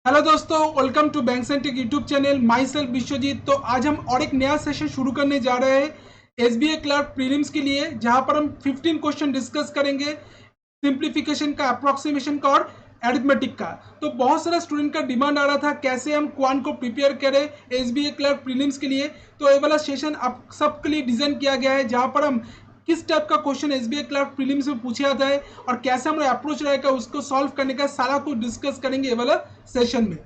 Hello दोस्तों, welcome to bank tech YouTube channel. Myself Vishwajeet. तो आज हम और एक नया सेशन शुरू करने जा रहे हैं एसबीआई क्लर्क प्रीलिम्स के लिए, जहां पर हम 15 क्वेश्चन डिस्कस करेंगे, सिंप्लीफिकेशन का, अप्रोक्सीमेशन का और एरिथमेटिक का। तो बहुत सारा स्टूडेंट का डिमांड आ रहा था कैसे हम क्वान को प्रिपेयर करें एसबीआई क्लर्क प्रीलिम्स के लिए। तो ये वाला सेशन आप सबके लिए डिजाइन किया गया है, जहां पर हम किस टाइप का क्वेश्चन एसबीआई क्लर्क प्रीलिम्स में पूछा जाता है और कैसे हमारा अप्रोच रहेगा उसको सॉल्व करने का सारा कुछ डिस्कस करेंगे ये वाला सेशन में।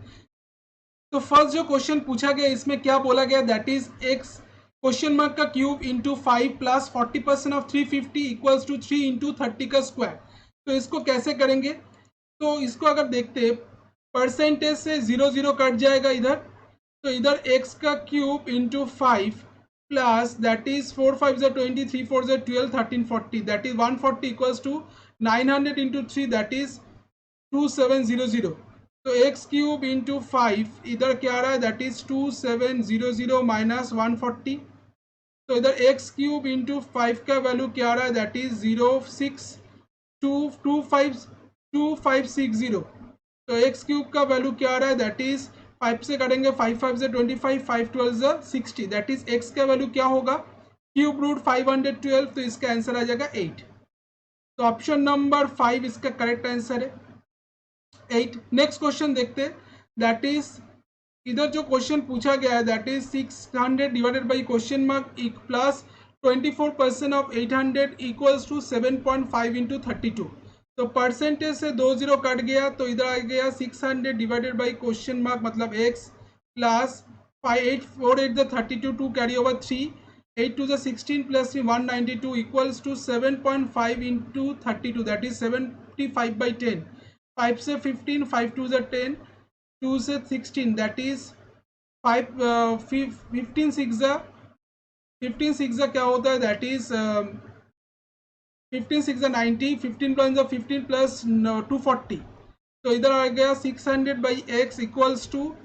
तो फर्स्ट जो क्वेश्चन पूछा गया इसमें क्या बोला गया, that is x question mark का cube into 5 plus 40% of 350 equals to 3 into 30 का स्क्वायर। तो इसको कैसे करेंगे? तो इसको अगर देखते परसेंटेज से 0 0 कट जाएगा इधर, तो इधर x का cube into 5 plus that is 4 5 20 3 4 12 13 40 that is 140 equals to 900 into 3 that is 2700। तो एक्स क्यूब इंटू 5 इधर क्या आ रहा है, दैट इज 2700 माइनस 140। तो इधर एक्स क्यूब इंटू 5 का वैल्यू क्या आ रहा है, दैट इज 0622560। तो एक्स क्यूब का वैल्यू क्या आ रहा है, दैट इज 5 से करेंगे 5 5 से 25 5 12 60 दैट इज एक्स का वैल्यू क्या होगा, क्यूब रूट 512। तो इसका आंसर आ जाएगा 8। तो ऑप्शन नंबर 5 इसका करेक्ट आंसर है, 8। नेक्स्ट क्वेश्चन देखते हैं, दैट इज इधर जो क्वेश्चन पूछा गया है that is 600 divided by question mark plus 24% of 800 equals to 7.5 into 32। तो परसेंटेज से 2 0 कट गया, तो इधर आ गया 600 डिवाइडेड बाई क्वेश्चन मार्क मतलब x plus 5 8 4 8 32 2 carry over 3 8 2 16 plus 3 192 equals to 7.5 into 32 that is 75/10। 5 से 15 5 2 10 2 से 16 दैट इज 5 15 6 क्या होता है, दैट इज 15 6 90 15 प्लस 15 प्लस 240। तो इधर आ गया 600 by x equals to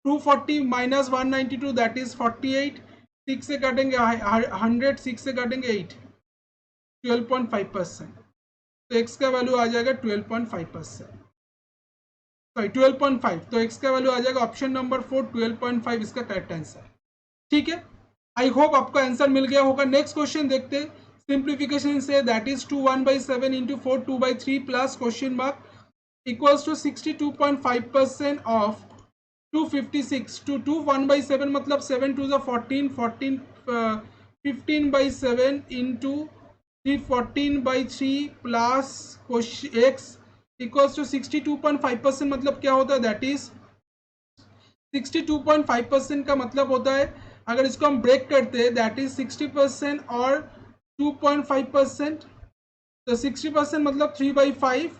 240 minus 192 that is 48। 6 से काटेंगे 100, 6 से काटेंगे 8, 12.5%। तो एक्स का वैल्यू आ जाएगा 12.5%, सॉरी 12.5। तो x का वैल्यू आ जाएगा ऑप्शन नंबर 4 12.5 इसका करेक्ट आंसर। ठीक है, आई होप आपको आंसर मिल गया होगा। नेक्स्ट क्वेश्चन देखते हैं सिंप्लीफिकेशन से, that is 2 1/7 into 4 2/3 plus question mark equals to 62.5% of 256 to 2 1/7 मतलब 7 2 14 14 15/7 into 3 14/3 plus x equals to 62.5% मतलब क्या होता है, दैट इज 62.5% का मतलब होता है, अगर इसको हम ब्रेक करते हैं दैट इज 60% और 2.5%। तो 60% मतलब 3/5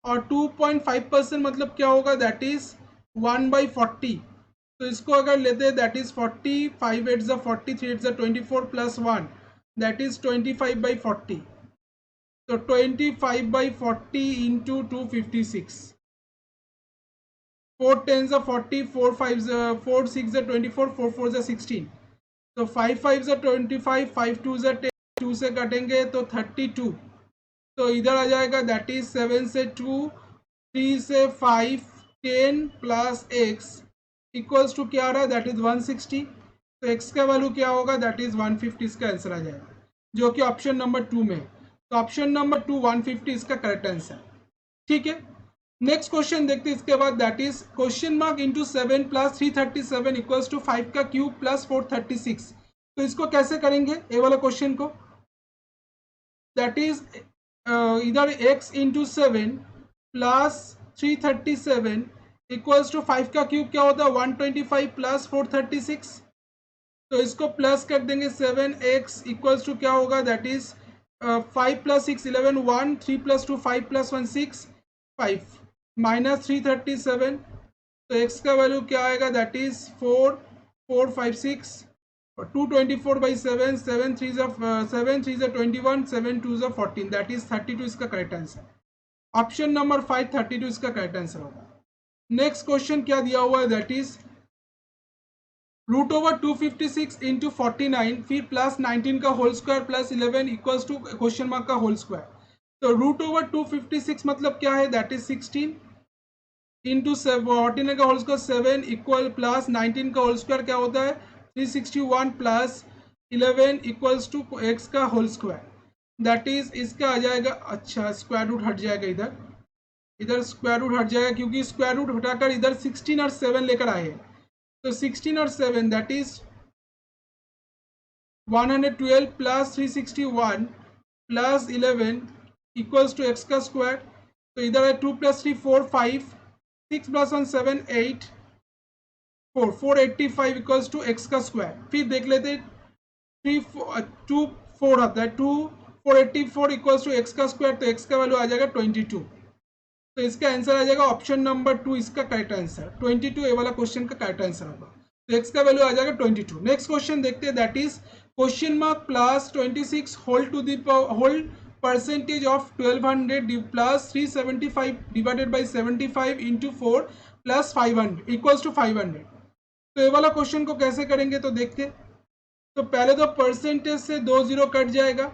और 2.5% मतलब क्या होगा, दैट इज 1/40। तो इसको अगर लेते हैं that is 40 5 8 40 3 8 24 plus 1 that is 25/40। तो 25/40 इंटू 256, 4 10 40 4 5 4 6 24 4 4 16। तो 5 5 25 5 2 10 2 से कटेंगे तो 32। तो इधर आ जाएगा दैट इज 7 से 2 3 से 5 10 प्लस एक्स इक्वल्स टू क्या आ रहा है, दैट इज 160। तो एक्स का वैल्यू क्या होगा, दैट इज 150 इसका आंसर आ जाएगा, जो कि ऑप्शन नंबर 2 में है। तो ऑप्शन नंबर 2 150 इसका करेक्ट आंसर। ठीक है, नेक्स्ट क्वेश्चन देखते हैं इसके बाद, that is question mark into 7 plus 337 equals to 5 का क्यूब प्लस 436। तो इसको कैसे करेंगे ये वाला क्वेश्चन को, दैट इज इधर x into 7 plus 337 equals to 5 का क्यूब क्या होता है 125 प्लस 436। तो इसको प्लस कर देंगे 7x इक्वल्स टू क्या होगा, that is 5 plus 6 11 1 3 plus 2 5 plus 1 6 5 minus 337। तो x का वैल्यू क्या आएगा, दैट इज 4 4 5 6 और 224/7 7 3 7 3 21 7 2 14 दैट इज 32 इसका करेक्ट आंसर। ऑप्शन नंबर 5 32 इसका करेक्ट आंसर होगा। नेक्स्ट क्वेश्चन क्या दिया हुआ है, that is root over 256 into 49 फिर प्लस 19 का whole square plus 11 equals to question mark का होल स्क्वायर। तो रूट ओवर 256 मतलब क्या है, दैट इज 16 इंटू 14 का होल स्क्वायर 7 इक्वल प्लस 19 का होल स्क्वायर क्या होता है 361 प्लस 11 इक्वल्स टू एक्स का होल स्क्वायर दैट इज इसका आ जाएगा। अच्छा स्क्वायर रूट हट जाएगा इधर, इधर स्क्वायर रूट हट जाएगा क्योंकि स्क्वायर रूट हटाकर इधर 16 और 7 लेकर आए हैं। तो 16 और 7 that is 112 plus 361 plus 11 equals to x का स्क्वायर। तो इधर है 2 plus 3 4 5 6 plus 1 7 8 4 485 equals to x का स्क्वायर। फिर देख लेते 2 4 आता है 2 484 इक्वल्स टू एक्स का स्क्वायर। तो एक्स का वैल्यू आ जाएगा 22। तो इसका आंसर आ जाएगा ऑप्शन नंबर 2 इसका करेक्ट आंसर 22 ए वाला क्वेश्चन का करेक्ट आंसर होगा। तो एक्स का वैल्यू आ जाएगा 22। नेक्स्ट क्वेश्चन देखते हैं that is question mark plus 26 whole to the whole percentage of 1200 plus 375 divided by 75 into 4 plus 500 equals to 500। तो ये वाला क्वेश्चन को कैसे करेंगे तो देखते। तो पहले तो परसेंटेज से 2 जीरो कट जाएगा,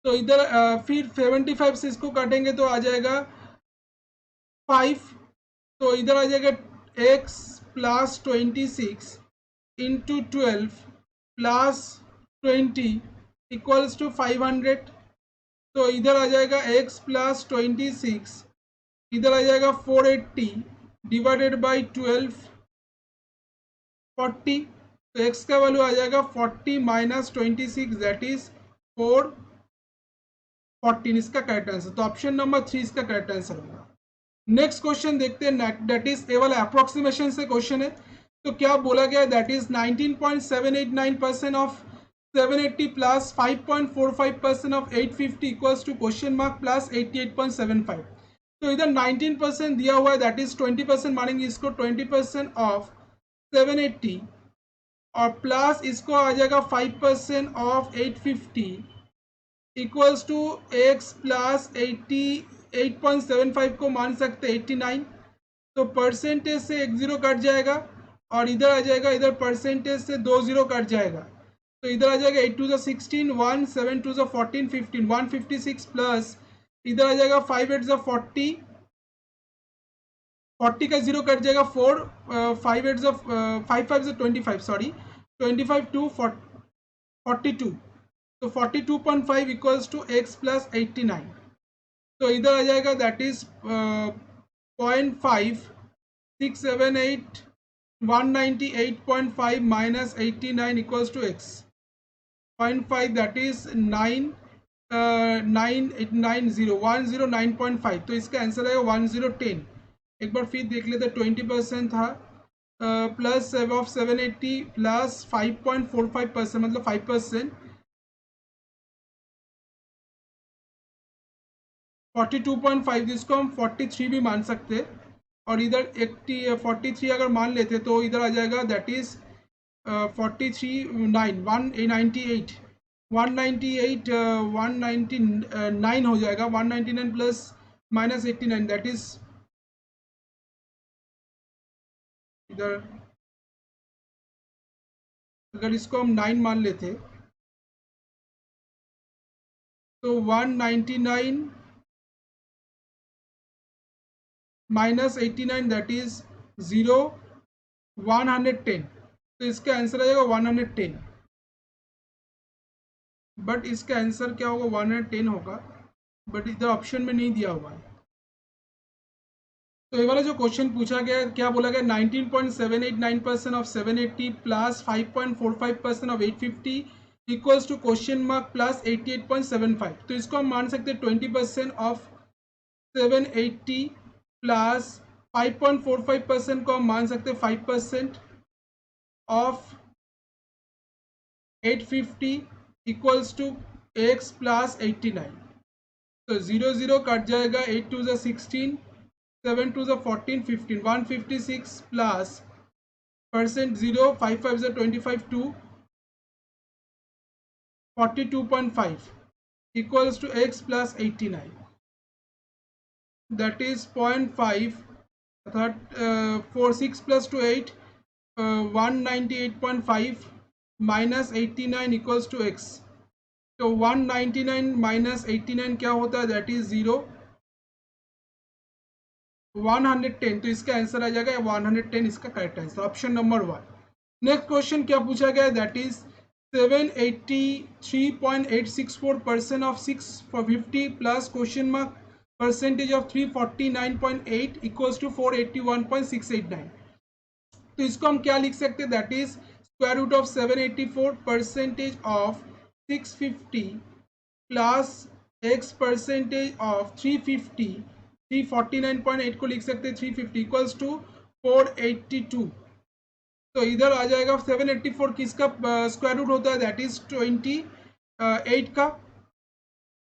तो इधर फिर 75 से इसको काटेंगे तो आ जाएगा 5। तो इधर आ जाएगा x plus 26 into 12 plus 20 equals to 500। तो इधर आ जाएगा x प्लस 26, इधर आ जाएगा 480 डिवाइडेड बाई 12 40। तो x का वैल्यू आ जाएगा 40 माइनस 26 दैट इज 14 इसका करेक्ट आंसर। तो ऑप्शन नंबर 3 इसका करेक्ट आंसर होगा। नेक्स्ट क्वेश्चन देखते हैं दैट इज ए वाला अप्रोक्सीमेशन से क्वेश्चन है। तो क्या बोला गया that is 19.789% of 780 plus 5.45% of 850 equals to question mark plus 88.75। तो इधर 19% दिया हुआ है दैट इज 20% मानेंगे इसको 20% ऑफ 780 और प्लस इसको आ जाएगा 5% of 850 equals to x plus 88.75 को मान सकते 89। तो परसेंटेज से एक जीरो कट जाएगा और इधर आ जाएगा, इधर परसेंटेज से 2 जीरो कट जाएगा। तो इधर आ जाएगा 8 टू ज़ा 16 1 7 टू ज़ा 14 15 156 प्लस इधर आ जाएगा 5 8 ज़ा 40 40 का जीरो कट जाएगा 4 5 8 ज़ा 5 5 ज़ा 25 सॉरी 25 टू 42। तो 42.5 इक्वल्स टू एक्स प्लस 89। तो इधर आ जाएगा that is 0.5678 198.5 minus 89 equals to x 0.5 that is 990 तो इसका आंसर आएगा 1010। एक बार फिर देख लेते 20% था प्लस ऑफ 780 प्लस 5.45% मतलब 5%, 42.5 जिसको हम 43 भी मान सकते हैं। और इधर 43 अगर मान लेते तो इधर आ जाएगा दैट इज 43 9 198 198 199 हो जाएगा 199 प्लस माइनस 89 दैट इज इधर अगर इसको हम 9 मान लेते तो 199 माइनस 89 दैट इज 0 110। तो इसका आंसर आ जाएगा 110। बट इसका आंसर क्या होगा 110 होगा, बट इधर ऑप्शन में नहीं दिया हुआ है। तो ये वाला जो क्वेश्चन पूछा गया क्या बोला गया 19.789% of 780 plus 5.45% of 850 equals to question mark plus 88.75। तो इसको हम मान सकते हैं 20% ऑफ 780 प्लस 5.45% को हम मान सकते हैं 5% of 850 equals to x plus 89। तो 0 0 कट जाएगा 8 टू ज़ा 16 7 टू ज़ा 14 15 156 प्लस परसेंट 0 5 5 ज़ा 25 2 42.5 equals to x plus 89 that is 0.5 4 6 plus 2 8 198.5 minus 89 equals to x। तो 199 माइनस 89 क्या होता है दैट इज 0 110, तो इसका आंसर आ जाएगा 110, इसका correct answer option number 1। Next question क्या पूछा गया, that is 783.864% of 650 plus question mark percentage of 349.8 equals to 481.689। तो इसको हम क्या लिख सकते हैं, that is square root of 784 percentage of 650 plus x percentage of 350, 349.8 को लिख सकते हैं 350 इक्वल्स टू 482। तो इधर आ जाएगा 784 किसका स्क्वायर रूट होता है, दैट इज 28 का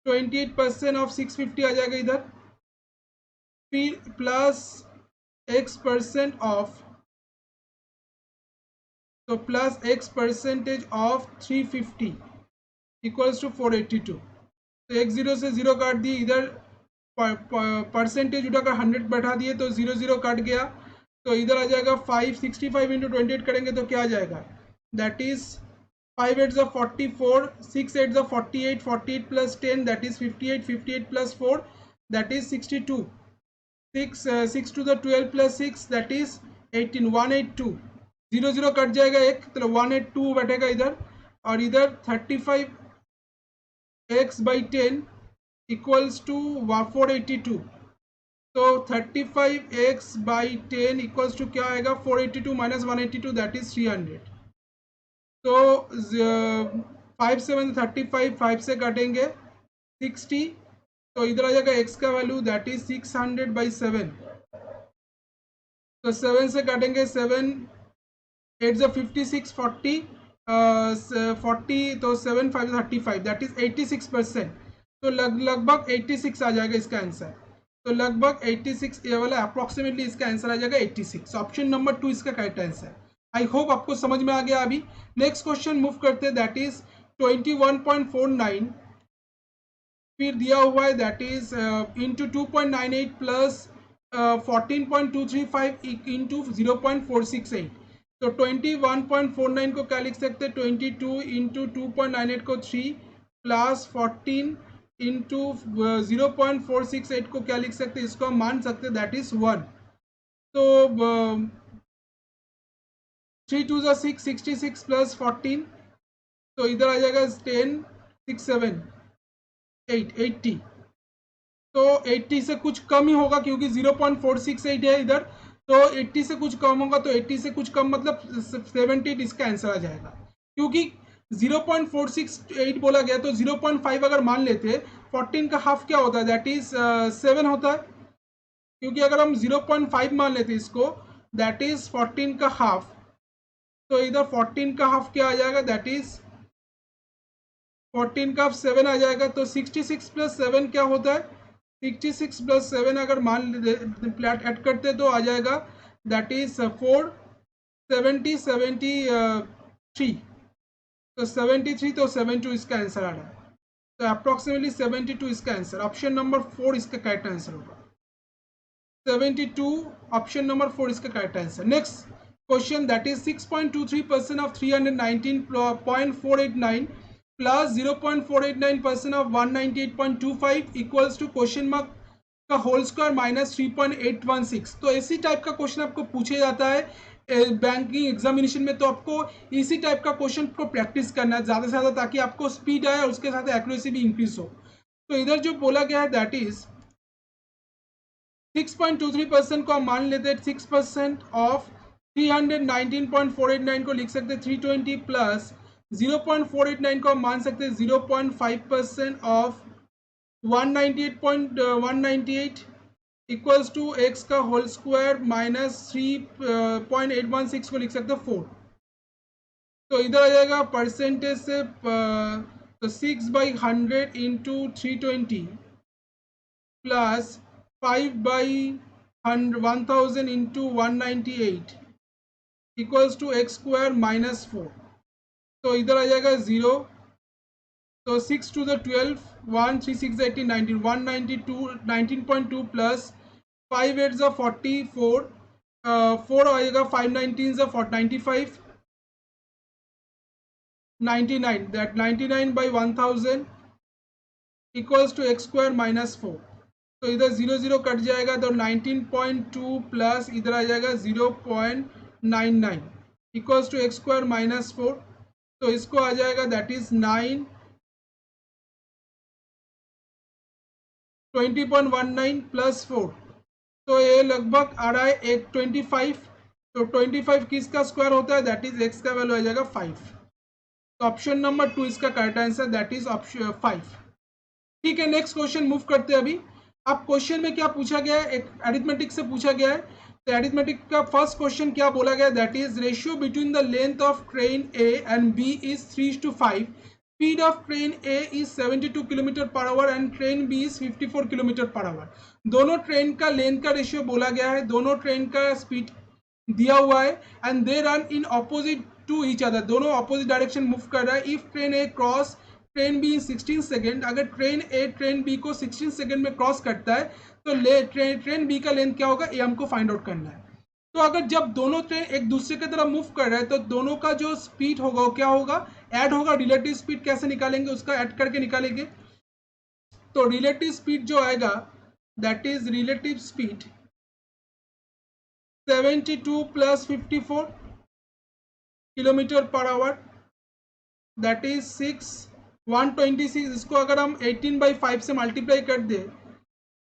28% ऑफ 650 आ जाएगा इधर, फिर प्लस एक्स परसेंट ऑफ, तो plus x percentage of 350 equals to 482। तो एक जीरो से जीरो काट दिए, इधर परसेंटेज उठाकर 100 बैठा दिए तो 0 कट गया। तो इधर आ जाएगा 565 इंटू 28 करेंगे तो क्या आ जाएगा, दैट इज 5 8 ज़ा 44, 6 8 ज़ा 48, 48 plus 10 that is 58, 58 plus 4 that is 62, 6 टू द 12 प्लस 6 दैट इज 18, 182। 0 कट जाएगा एक, तो 182 बैठेगा इधर, और इधर 35x बाई 10 इक्वल्स टू 482। तो 35x बाई 10 इक्वल्स टू क्या आएगा, 482 माइनस 182 दैट इज 300। तो 5 7 35, 5 से काटेंगे 60, तो इधर आ जाएगा x का वैल्यू दैट इज 600 बाई 7। तो 7 से काटेंगे 7 8 ज़ा 56, 40 40, तो 7 5 35 दैट इज 86%। तो लगभग 86 आ जाएगा इसका आंसर। तो लगभग 86, ये वाला अप्रोक्सीमेटली इसका आंसर आ जाएगा 86। ऑप्शन नंबर 2 इसका करेक्ट आंसर। आई होप आपको समझ में आ गया। अभी नेक्स्ट क्वेश्चन मूव करते हैं, दैट इज 21.49 फिर दिया हुआ है that is into 2.98 plus 14.235 into 0.468। तो 21.49 को क्या लिख सकते हैं, 22 इंटू 2.98 को 3 प्लस 14 इंटू 0.468 को क्या लिख सकते हैं, इसको हम मान सकते हैं दैट इज 1। तो 3 2 ज़ा 6, 66 प्लस 14, तो इधर आ जाएगा 10 6 7 8 80। तो 80 से कुछ कम ही होगा क्योंकि 0.468 है इधर, तो 80 से कुछ कम होगा, तो 80 से कुछ कम मतलब 70 इसका आंसर आ जाएगा। क्योंकि 0.468 बोला गया तो 0.5 अगर मान लेते 14 का हाफ क्या होता है, दैट इज 7 होता है। क्योंकि अगर हम 0.5 मान लेते इसको दैट इज 14 का हाफ, तो इधर 14 का हाफ क्या आ जाएगा, दैट इज 14 का हाफ 7 आ जाएगा। तो 66 प्लस 7 क्या होता है, 66 प्लस 7 अगर मान प्लैट ऐड करते तो आ जाएगा दैट इज 4 70 73। तो 73, तो 72 इसका आंसर आ रहा है। तो अप्रोक्सीमेटली 72 इसका आंसर, ऑप्शन नंबर 4 इसका करेक्ट आंसर होगा। 72 ऑप्शन नंबर 4 इसका correct answer. Next question that is 6.23% of 319.489 plus 0.489% of 198.25 equals to question mark का होल स्क्वायर माइनस 3.816। तो इसी टाइप का क्वेश्चन आपको पूछे जाता है बैंकिंग एग्जामिनेशन में, तो आपको इसी टाइप का क्वेश्चन को प्रैक्टिस करना है ज़्यादा से ज़्यादा, ताकि आपको स्पीड आए और उसके साथ एक्यूरेसी भी इंक्रीज हो। तो इधर जो बोला गया है दैट इज 6.23% को हम मान लेते हैं 6% ऑफ 319.489 को लिख सकते हैं 320 प्लस 0.489 को हम मान सकते हैं 0.5% ऑफ 198.198 इक्वल्स टू एक्स का होल स्क्वायर माइनस 3.816 को लिख सकते हैं 4। तो इधर आ जाएगा परसेंटेज से तो 6/100 into 320 plus 5/1000 into 198 equals to x square minus 4। तो इधर आ जाएगा 0। तो 6 टू द 12 1 3 6 18 19 192 19.2 प्लस 5 8 ज़ा 44 4 आएगा 5 19 ज़ा 95 99 that 99 by 1000 equals to x square minus 4। तो इधर 0 0 कट जाएगा, तो 19.2 प्लस इधर आ जाएगा 0.99 equals to x square minus 4। तो इसको आ जाएगा दैट इज 9 20.19 प्लस 4, तो ये लगभग आ रहा है एक 25। तो 25 किसका स्क्वायर होता है, दैट इज एक्स का वैल्यू आ जाएगा 5। तो ऑप्शन नंबर 2 इसका correct answer, that is option 5। ठीक है, नेक्स्ट क्वेश्चन मूव करते हैं अभी। अब क्वेश्चन में क्या पूछा गया है, एक अरिथमेटिक से पूछा गया है। तो अरिथमेटिक का फर्स्ट क्वेश्चन क्या बोला गया, that is ratio between the length of train A and B is 3:5। Speed of train A is 72 kilometre per hour and train B is 54 kilometre per hour. दोनों ट्रेन का length का ratio बोला गया है, दोनों ट्रेन का speed दिया हुआ है and they run in opposite to each other, दोनों ऑपोजिट डायरेक्शन मूव कर रहा है। If train A cross train B in 16 second, अगर ट्रेन ए ट्रेन बी को 16 सेकेंड में क्रॉस करता है तो ट्रेन बी का लेंथ क्या होगा, ये हमको फाइंड आउट करना है। तो अगर जब दोनों ट्रेन एक दूसरे की तरफ मूव कर रहे हैं तो दोनों का जो स्पीड होगा वो क्या होगा, ऐड होगा। रिलेटिव स्पीड कैसे निकालेंगे, उसका ऐड करके निकालेंगे। तो रिलेटिव स्पीड जो आएगा that is relative speed 72 plus 54 kilometre per our, that is 126। इसको अगर हम 18/5 से मल्टीप्लाई कर दे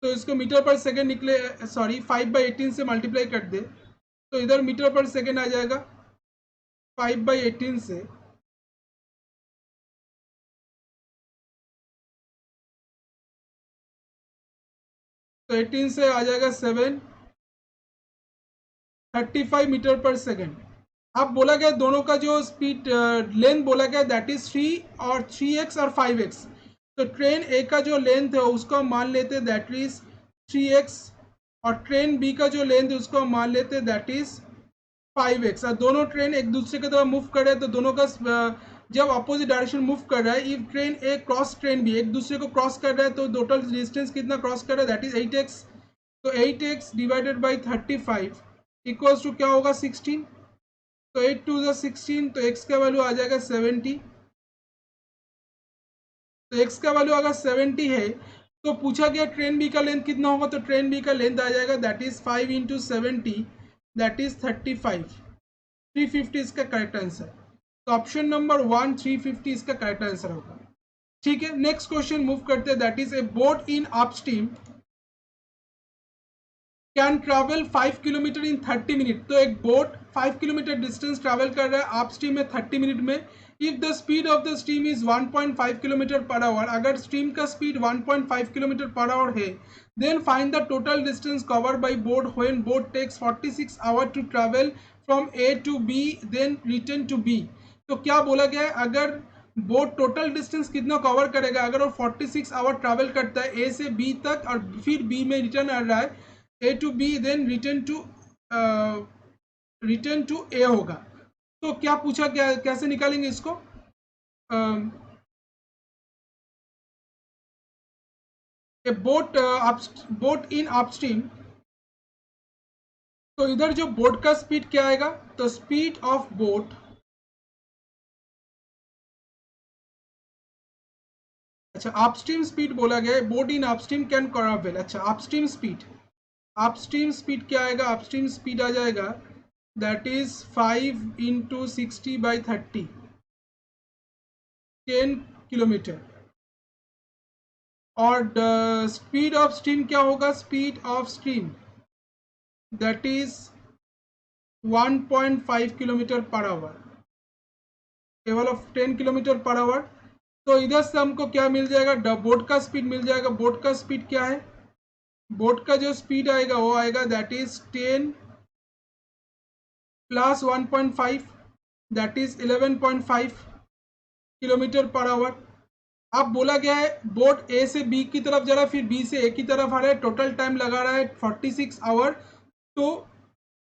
तो इसको मीटर पर सेकेंड निकले, सॉरी 5/18 से मल्टीप्लाई कर दे तो इधर मीटर पर सेकेंड आ जाएगा 5/18 से। तो 18 से आ जाएगा 735 मीटर पर सेकेंड। अब बोला गया दोनों का जो स्पीड लेंथ बोला गया दैट इज 3 और 3x और 5x। तो ट्रेन ए का जो लेंथ है उसको हम मान लेते हैं दैट इज 3x और ट्रेन बी का जो लेंथ है उसको हम मान लेते हैं दैट इज 5x। और दोनों ट्रेन एक दूसरे की तरफ मूव कर रहे हैं तो दोनों का जब अपोजिट डायरेक्शन मूव कर रहा है, if train A cross train B एक दूसरे को क्रॉस कर रहा है तो टोटल डिस्टेंस कितना क्रॉस कर रहा है, दैट इज 8x। तो 8x divided by 35 equals to क्या होगा 16। तो 8 2 16, तो x का वैल्यू आ जाएगा 70। तो x का वैल्यू अगर 70 है तो पूछा गया ट्रेन बी का लेंथ कितना होगा, तो ट्रेन बी का लेंथ आ जाएगा that is 5 into 70 that is 35। 350 इसका करेक्ट आंसर। तो ऑप्शन नंबर 1 350 इसका करेक्ट आंसर होगा। ठीक है, नेक्स्ट क्वेश्चन मूव करते हैं that is A boat in upstream can travel 5 kilometre in 30 minute. तो एक बोट 5 किलोमीटर डिस्टेंस ट्रैवल कर रहा है अपस्ट्रीम में 30 मिनट में। If the speed of the stream is 1.5 kilometre per hour, अगर स्ट्रीम का स्पीड 1.5 किलोमीटर पर आवर है, then find the total distance cover by boat when boat takes 46 hour to travel from A to B then return to B. तो क्या बोला गया है, अगर boat total distance कितना कवर करेगा, अगर वो 46 आवर ट्रैवल करता है ए से बी तक और फिर बी में रिटर्न आ रहा है A to B then return to A होगा। तो क्या पूछा, क्या कैसे निकालेंगे इसको, ए बोट इन अपस्ट्रीम। तो इधर जो बोट का स्पीड क्या आएगा, तो स्पीड ऑफ बोट, अच्छा अपस्ट्रीम स्पीड बोला गया है, boat in upstream can travel. अच्छा अपस्ट्रीम स्पीड क्या आएगा, अपस्ट्रीम स्पीड आ जाएगा दैट इज 5 इंटू 60/30 10 किलोमीटर। और स्पीड ऑफ स्ट्रीम क्या होगा, speed of stream that is 1.5 kilometre per our, केवल ऑफ 10 किलोमीटर पर आवर। तो इधर से हमको क्या मिल जाएगा, बोट का स्पीड मिल जाएगा। बोट का स्पीड क्या है, बोट का जो स्पीड आएगा वो आएगा that is 10 plus 1.5 that is 11.5 kilometre per our. अब बोला गया है बोट ए से बी की तरफ जा रहा है फिर बी से ए की तरफ आ रहा है, टोटल टाइम लगा रहा है 46 आवर। तो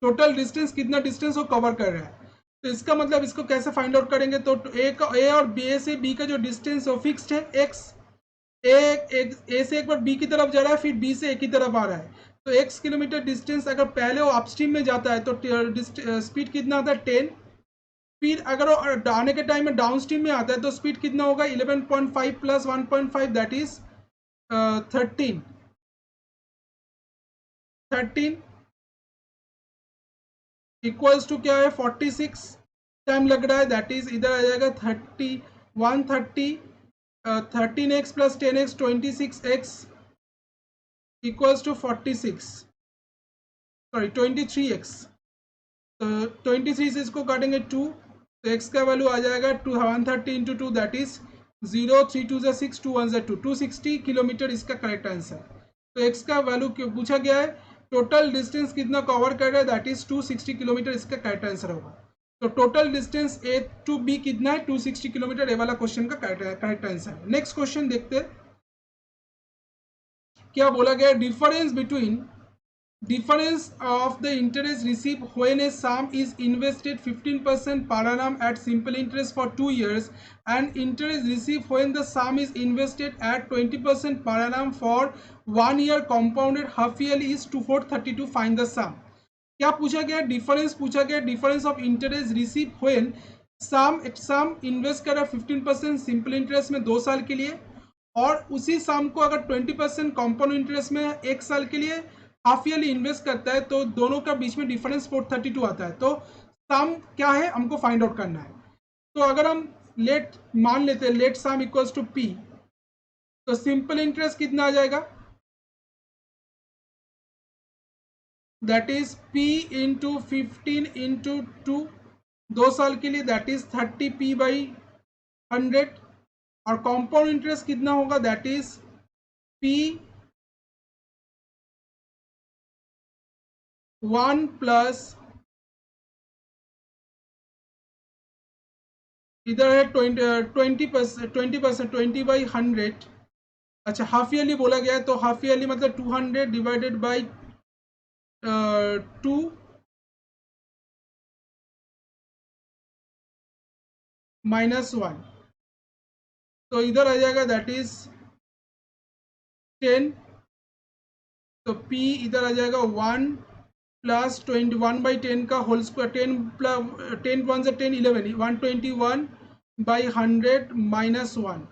टोटल डिस्टेंस कितना डिस्टेंस वो कवर कर रहा है, तो इसका मतलब इसको कैसे फाइंड आउट करेंगे, तो ए और बी से बी का जो डिस्टेंस है फिक्स्ड है एक्स। ए से एक बार बी की तरफ जा रहा है फिर बी से ए की तरफ आ रहा है, तो x किलोमीटर डिस्टेंस अगर पहले वो अपस्ट्रीम में जाता है तो स्पीड कितना आता है 10। फिर अगर वो आने के टाइम में डाउन स्ट्रीम में आता है तो स्पीड कितना होगा 11.5 plus 1.5 that is 13। 13 equals to क्या है 46 टाइम लग रहा है, दैट इज इधर आ जाएगा 130 13x plus 10x 26x equals to 46 sorry 23x। तो 23 से इसको काटेंगे 2 तो x का वैल्यू आ जाएगा 130 इंटू 2 दैट इज 0 3 2 6 2 1 2 260 किलोमीटर इसका करेक्ट आंसर। तो x का वैल्यू पूछा गया है, टोटल डिस्टेंस कितना कवर कर रहा है दैट इज 260 किलोमीटर इसका करेक्ट आंसर होगा। तो total distance A to B कितना है 260 किलोमीटर, ए वाला क्वेश्चन का करेक्ट आंसर है। नेक्स्ट क्वेश्चन देखते हैं क्या बोला गया, difference between difference of the interest received when a sum is invested 15% per annum at simple interest for 2 years and interest received when the sum is invested at 20% per annum for 1 year compounded half yearly is 2432 find the sum। क्या पूछा गया, difference पूछा गया, difference of interest receive when sum invest करा 15% simple interest में 2 साल के लिए और उसी सम को अगर 20% कॉम्पाउंड इंटरेस्ट में 1 साल के लिए हाफ ईयरली इन्वेस्ट करता है तो दोनों का बीच में डिफरेंस 432 आता है। तो सम क्या है हमको फाइंड आउट करना है। तो अगर हम लेट मान लेते हैं let sum equals to P, तो सिंपल इंटरेस्ट कितना आ जाएगा that is p into 15 into 2 2 साल के लिए दैट इज 30p बाई 100 और कॉम्पाउंड इंटरेस्ट कितना होगा दैट इज p 1 प्लस इधर है 20% 20 बाई 100। अच्छा हाफ ईयरली बोला गया है तो हाफ ईयरली मतलब 200 डिवाइडेड बाई 2 माइनस 1 तो इधर आ जाएगा दैट इज 10। तो p इधर आ जाएगा 1 प्लस 21 बाई 10 का होल स्क्वायर 10 प्लस 10 1 से 10 11 121 बाई 100 माइनस 1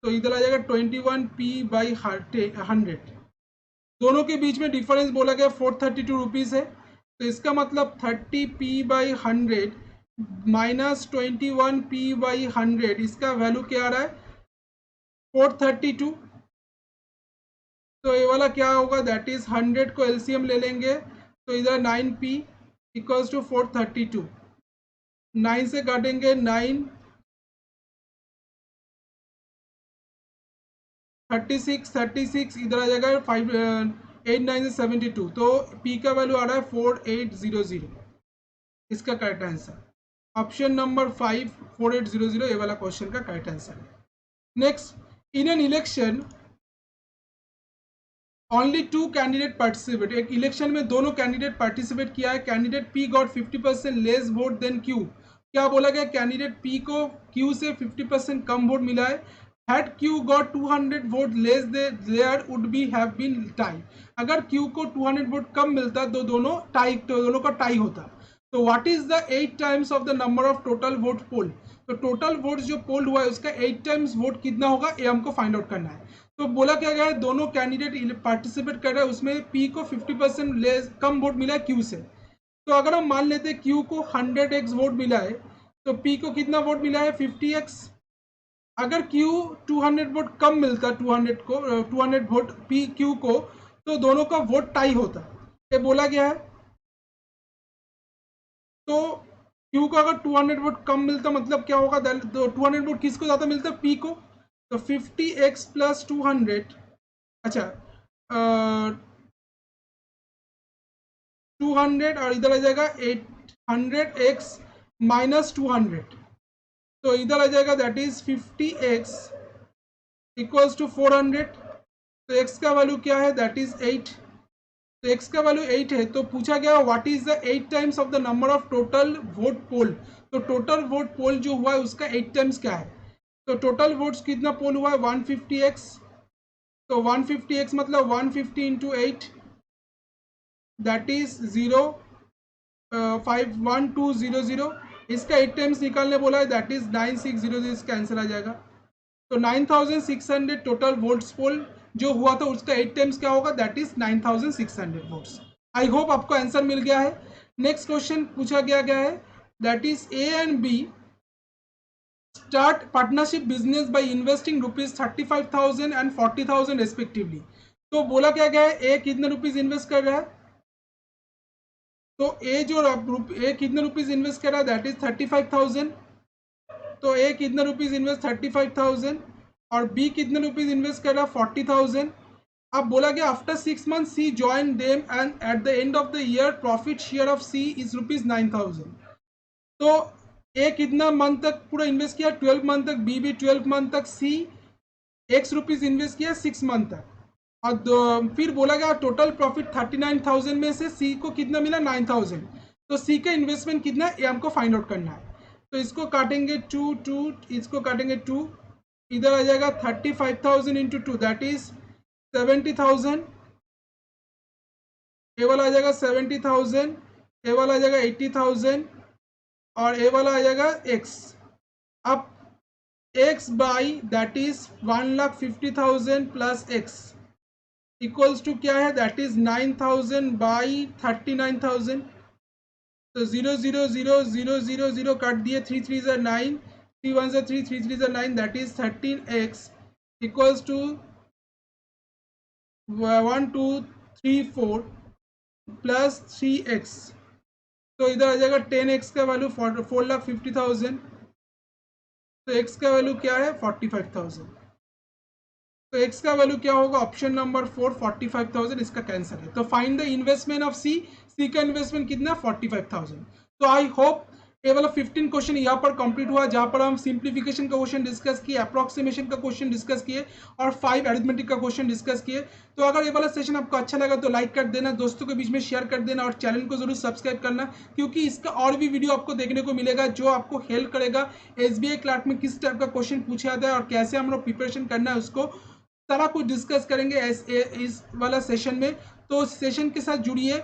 तो इधर आ जाएगा 21p बाई 100। दोनों के बीच में डिफरेंस बोला गया 432 रुपीज़ है तो इसका मतलब 30p by 100 minus 21p by 100 इसका वैल्यू क्या आ रहा है 432। तो ये वाला क्या होगा दैट इज 100 को एलसीएम ले लेंगे तो इधर 9p इक्वल्स टू 432 9 से काटेंगे 9 36 इधर आ जाएगा 5 8 9 से 72 तो p का वैल्यू आ रहा है 4800 इसका करेक्ट आंसर ऑप्शन नंबर 5 4800 ये वाला क्वेश्चन का करेक्ट आंसर है। Next, in an election only 2 candidate participate, एक इलेक्शन में दोनों कैंडिडेट पार्टिसिपेट किया है, candidate P got 50% less vote than Q. क्या बोला गया कैंडिडेट पी को क्यू से 50% कम वोट मिला है। Had Q got 200 vote less there would be have been tie, अगर क्यू को 200 वोट कम मिलता तो दोनों का टाई होता। तो what is the 8 times of the number of total vote poll, तो टोटल वोट जो पोल हुआ है उसका 8 टाइम्स वोट कितना होगा ये हमको फाइंड आउट करना है। तो बोला क्या गया है दोनों कैंडिडेट पार्टिसिपेट कर रहे हैं उसमें पी को 50% लेस कम वोट मिला है क्यू से। तो अगर हम मान लेते हैं क्यू को 100x वोट मिला है तो पी को कितना वोट मिला है 50x। अगर क्यू 200 वोट कम मिलता 200 वोट पी क्यू को तो दोनों का वोट टाई होता, ये बोला गया है। तो क्यू को अगर 200 वोट कम मिलता मतलब क्या होगा 200 वोट किसको ज़्यादा मिलता पी को, तो 50x प्लस 200 अच्छा 200 और इधर आ जाएगा 800x माइनस 200 तो इधर आ जाएगा that is 50x equals to 400। तो x का वैल्यू क्या है दैट इज 8, तो x का वैल्यू 8 है। तो पूछा गया what is the 8 times of the number of total vote poll, तो टोटल वोट पोल जो हुआ है उसका 8 टाइम्स क्या है। तो टोटल वोट्स कितना पोल हुआ है 150x, तो 150x मतलब 150 इंटू 8 दैट इज 51200, इसका 8 टाइम्स निकालने बोला है दैट इज 9600, इसका आंसर आ जाएगा। तो 9600 टोटल वोट्स पोल जो हुआ था उसका 8 टाइम्स क्या होगा that is 9600 votes. I hope आपको आंसर मिल गया है। नेक्स्ट क्वेश्चन पूछा गया है, that is A and B start partnership business by investing ₹35,000 and 40,000 respectively. तो बोला क्या गया है, ए कितने रुपीज इन्वेस्ट कर रहा है, तो ए जो ए कितने रुपीज इन्वेस्ट कर रहा है, दैट इज 35,000। तो ए कितने रुपीज इन्वेस्ट 35,000 और बी कितने रुपीज इन्वेस्ट कर रहा है 40,000। अब बोला गया after 6 month C join them and at the end of the year profit share of C is ₹9,000। तो ए कितना मंथ तक पूरा इन्वेस्ट किया, 12 मंथ तक, बी भी 12 मंथ तक, सी एक्स रुपीज इन्वेस्ट किया 6 मंथ तक। और फिर बोला गया टोटल प्रॉफिट 39,000 में से सी को कितना मिला 9,000। तो सी का इन्वेस्टमेंट कितना है ये हमको फाइंड आउट करना है। तो इसको काटेंगे 2, इसको काटेंगे 2, इधर आ जाएगा 35,000 इंटू 2 दैट इज 70,000। ए वाला आ जाएगा 70,000, ए वाला आ जाएगा 80,000 और ए वाला आ जाएगा एक्स। अब x by that is 1,50,000 plus x equals to क्या है, दैट इज 9,000 बाई 39,000। तो 0 0 0 0 0 0 काट दिए, 3 3 ज़ा 9, 3 1 ज़ा 3, 3 3 ज़ा 9 that is 13x equals to 1 2 3 4 plus 3x। तो इधर आ जाएगा 10x का वैल्यू 4,50,000। तो x का वैल्यू क्या है 45,000। तो x का वैल्यू क्या होगा, ऑप्शन नंबर 4 45,000 इसका कैंसर है। तो फाइंड द इन्वेस्टमेंट ऑफ सी, सी का इन्वेस्टमेंट कितना 45,000। तो आई होप ये वाला 15 क्वेश्चन यहाँ पर कंप्लीट हुआ, जहां पर हम सिंप्लीफिकेशन का क्वेश्चन डिस्कस किए, अप्रोक्सीमेशन का क्वेश्चन डिस्कस किए और 5 अरिथमेटिक का क्वेश्चन डिस्कस किए। तो अगर ये वाला सेशन आपको अच्छा लगा तो लाइक कर देना, दोस्तों के बीच में शेयर कर देना और चैनल को जरूर सब्सक्राइब करना, क्योंकि इसका और भी वीडियो आपको देखने को मिलेगा जो आपको हेल्प करेगा SBI क्लर्क में किस टाइप का क्वेश्चन पूछा जाता है और कैसे हम लोग प्रिपरेशन करना है उसको सारा कुछ डिस्कस करेंगे इस वाला सेशन में। तो सेशन के साथ जुड़िए